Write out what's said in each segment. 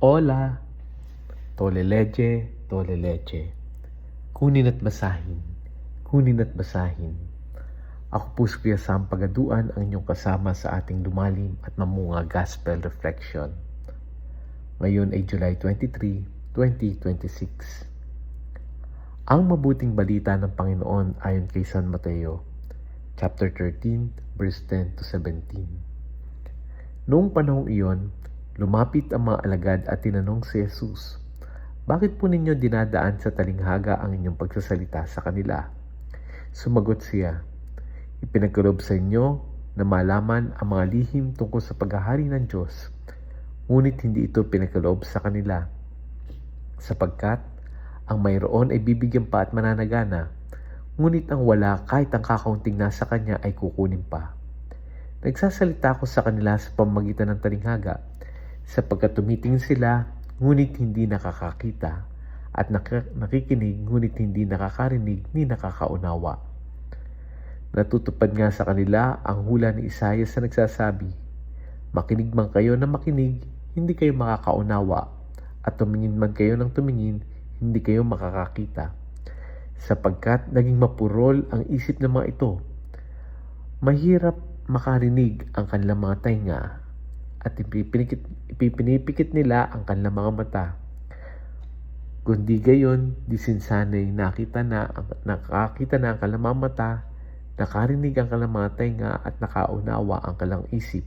Hola, tole leche, tole leche. Kunin at basahin, kunin at basahin. Ako po si Kuya Sam Pagaduan, ang inyong kasama sa ating lumalim at mamunga Gospel Reflection. Ngayon ay July 23, 2026. Ang mabuting balita ng Panginoon ayon kay San Mateo, chapter 13, verse 10 to 17. Noong panahong iyon, lumapit ang mga alagad at tinanong si Jesus, "Bakit po ninyo dinadaan sa talinghaga ang inyong pagsasalita sa kanila?" Sumagot siya, "Ipinagkaloob sa inyo na malaman ang mga lihim tungkol sa paghahari ng Diyos, ngunit hindi ito pinagkaloob sa kanila, sapagkat ang mayroon ay bibigyan pa at mananagana, ngunit ang wala kahit ang kakaunting nasa kanya ay kukunin pa. Nagsasalita ako sa kanila sa pamamagitan ng talinghaga, sapagkat tumitingin sila ngunit hindi nakakakita at nakikinig ngunit hindi nakakarinig ni nakakaunawa. Natutupad nga sa kanila ang hula ni Isaiah sa nagsasabi, makinig man kayo na makinig, hindi kayo makakaunawa, at tumingin man kayo ng tumingin, hindi kayo makakakita. Sapagkat naging mapurol ang isip ng mga ito, mahirap makarinig ang kanilang mga tainga at ipinipikit nila ang kanilang mga mata. Kundi gayon, disinsanay nakakita na ang kanilang mga mata, nakarinig ang kanilang mga tainga at nakaunawa ang kanilang isip,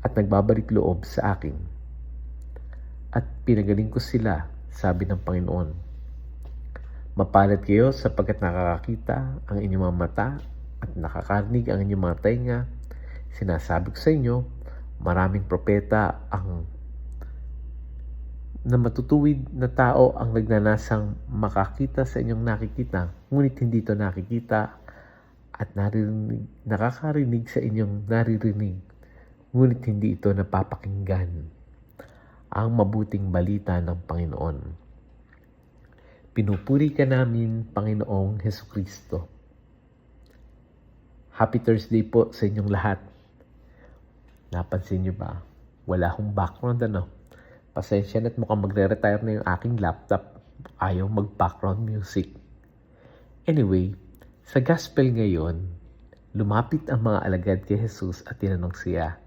at nagbabalik loob sa akin. At pinagaling ko sila, sabi ng Panginoon. Mapalad kayo sapagkat nakakakita ang inyong mga mata at nakakarinig ang inyong mga tainga. Sinasabi ko sa inyo, maraming propeta na matutuwid na tao ang nagnanasang makakita sa inyong nakikita, ngunit hindi ito nakikita, at nakakarinig sa inyong naririnig, ngunit hindi ito napapakinggan. Ang mabuting balita ng Panginoon. Pinupuri ka namin, Panginoong Hesukristo. Happy Thursday po sa inyong lahat. Napansin niyo ba? Wala akong background Pasensya na't mukhang magre-retire na yung aking laptop. Ayaw mag-background music. Anyway, sa gospel ngayon, lumapit ang mga alagad kay Jesus at tinanong siya,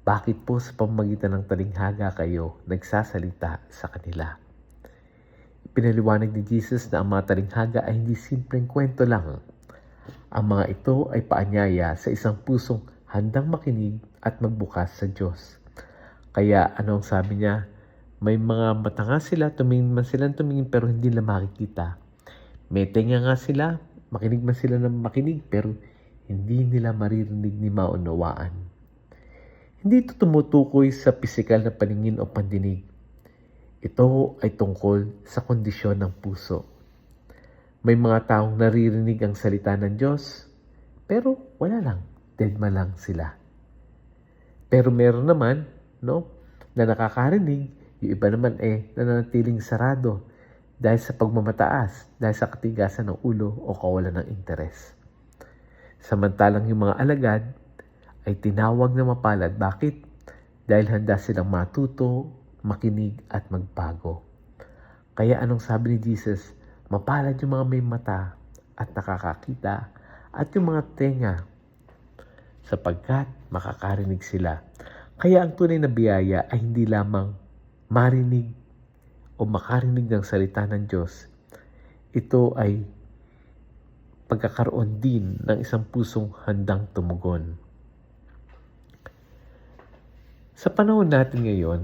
bakit po sa pamamagitan ng talinghaga kayo nagsasalita sa kanila? Pinaliwanag ni Jesus na ang mga talinghaga ay hindi simpleng kwento lang. Ang mga ito ay paanyaya sa isang pusong handang makinig at magbukas sa Diyos. Kaya anong sabi niya? May mga mata nga sila, tumingin man sila tumingin pero hindi nila makikita. May tenga nga sila, makinig man sila ng makinig pero hindi nila maririnig ni maunawaan. Hindi ito tumutukoy sa pisikal na paningin o pandinig. Ito ay tungkol sa kondisyon ng puso. May mga taong naririnig ang salita ng Diyos, pero wala lang, deadma lang sila. Pero meron naman, na nakakarinig, yung iba naman nananatiling sarado dahil sa pagmamataas, dahil sa katigasan ng ulo o kawalan ng interes. Samantalang yung mga alagad ay tinawag na mapalad. Bakit? Dahil handa silang matuto, makinig at magbago. Kaya anong sabi ni Jesus? Mapalad yung mga may mata at nakakakita at yung mga tenga, sapagkat makakarinig sila. Kaya ang tunay na biyaya ay hindi lamang marinig o makarinig ng salita ng Diyos. Ito ay pagkakaroon din ng isang pusong handang tumugon. Sa panahon natin ngayon,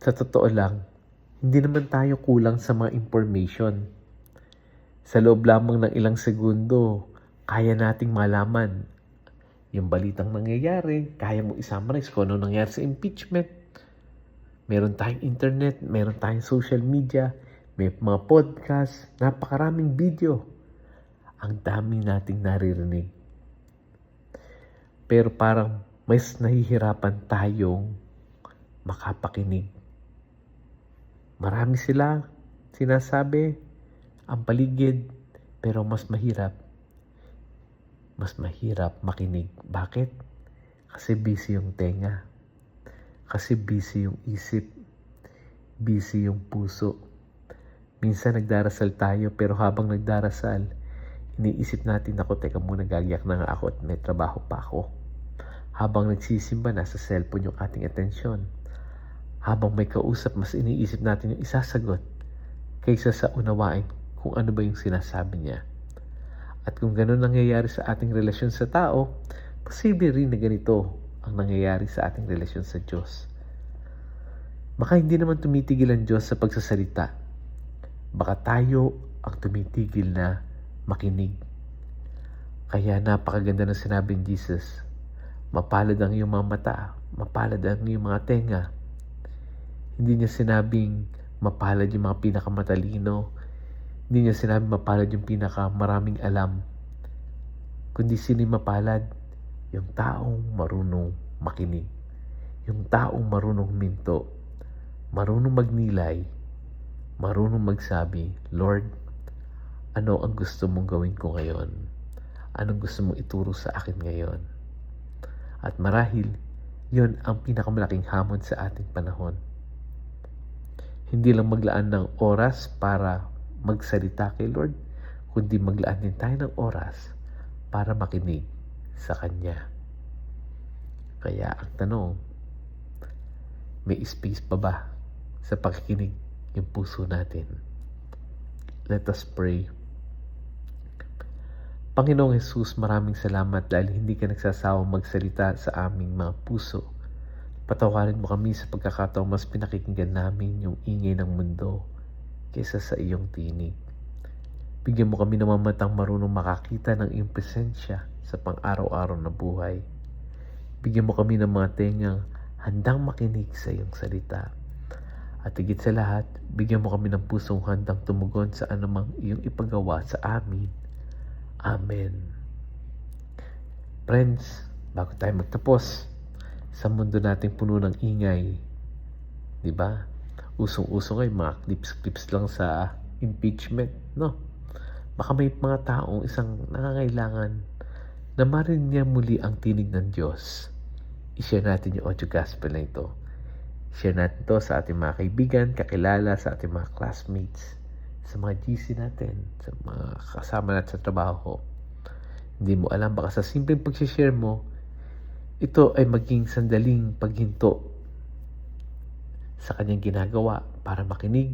sa totoo lang, hindi naman tayo kulang sa mga information. Sa loob lamang ng ilang segundo, kaya nating malaman yung balitang nangyayari, kaya mo i-summarize kung ano nangyari sa impeachment. Meron tayong internet, meron tayong social media, may mga podcast, napakaraming video. Ang dami nating naririnig. Pero parang mas nahihirapan tayong makapakinig. Marami sila sinasabi, ang paligid, pero mas mahirap makinig. Bakit? Kasi busy yung tenga. Kasi busy yung isip, busy yung puso. Minsan nagdarasal tayo pero habang nagdarasal, iniisip natin, ako, teka muna, gagyak na nga ako at may trabaho pa ako. Habang nagsisimba, nasa cellphone yung ating atensyon. Habang may kausap, mas iniisip natin yung isasagot kaysa sa unawain kung ano ba yung sinasabi niya. At kung ganun nangyayari sa ating relasyon sa tao, posible rin na ganito ang nangyayari sa ating relasyon sa Diyos. Baka hindi naman tumitigil ang Diyos sa pagsasalita. Baka tayo ang tumitigil na makinig. Kaya napakaganda ng sinabi ni Jesus, mapalad ang iyong mga mata, mapalad ang iyong mga tenga. Hindi niya sinabing mapalad yung mga pinakamatalino. Hindi niya sinabing mapalad yung pinakamaraming alam. Kundi sino yung mapalad? Yung taong marunong makinig. Yung taong marunong minto. Marunong magnilay. Marunong magsabi, Lord, ano ang gusto mong gawin ko ngayon? Anong gusto mong ituro sa akin ngayon? At marahil, yun ang pinakamalaking hamon sa ating panahon. Hindi lang maglaan ng oras para magsalita kay Lord, kundi maglaan din tayo ng oras para makinig sa Kanya. Kaya ang tanong, may space pa ba sa pakikinig yung puso natin? Let us pray. Panginoong Jesus, maraming salamat dahil hindi ka nagsasawang magsalita sa aming mga puso. Patawarin mo kami sa pagkakataong mas pinakikinggan namin yung ingay ng mundo kaysa sa iyong tinig. Bigyan mo kami ng mga matang marunong makakita ng iyong presensya sa pang-araw-araw na buhay. Bigyan mo kami ng mga tengang handang makinig sa iyong salita. At higit sa lahat, bigyan mo kami ng pusong handang tumugon sa anumang iyong ipagawa sa amin. Amen. Friends, bago tayo magtapos, sa mundo nating puno ng ingay, di ba? Usong-usong ay mga clips lang sa impeachment, no? Baka may mga taong isang nangangailangan na marinig niya muli ang tinig ng Diyos. I-share natin yung audio gospel na ito. Share natin to sa ating mga kaibigan, kakilala, sa ating mga classmates, sa mga GC natin, sa mga kasama natin sa trabaho. Hindi mo alam, baka sa simpleng pag-share mo, ito ay maging sandaling paghinto sa kanyang ginagawa para makinig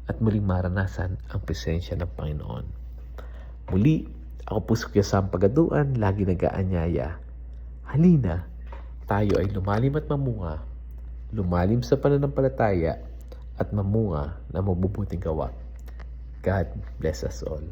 at muling maranasan ang presensya ng Panginoon. Muli, ako po si Kuya Sam Pagaduan, lagi nag-aanyaya. Halina, tayo ay lumalim at mamunga, lumalim sa pananampalataya at mamunga na mabubuting gawa. God bless us all.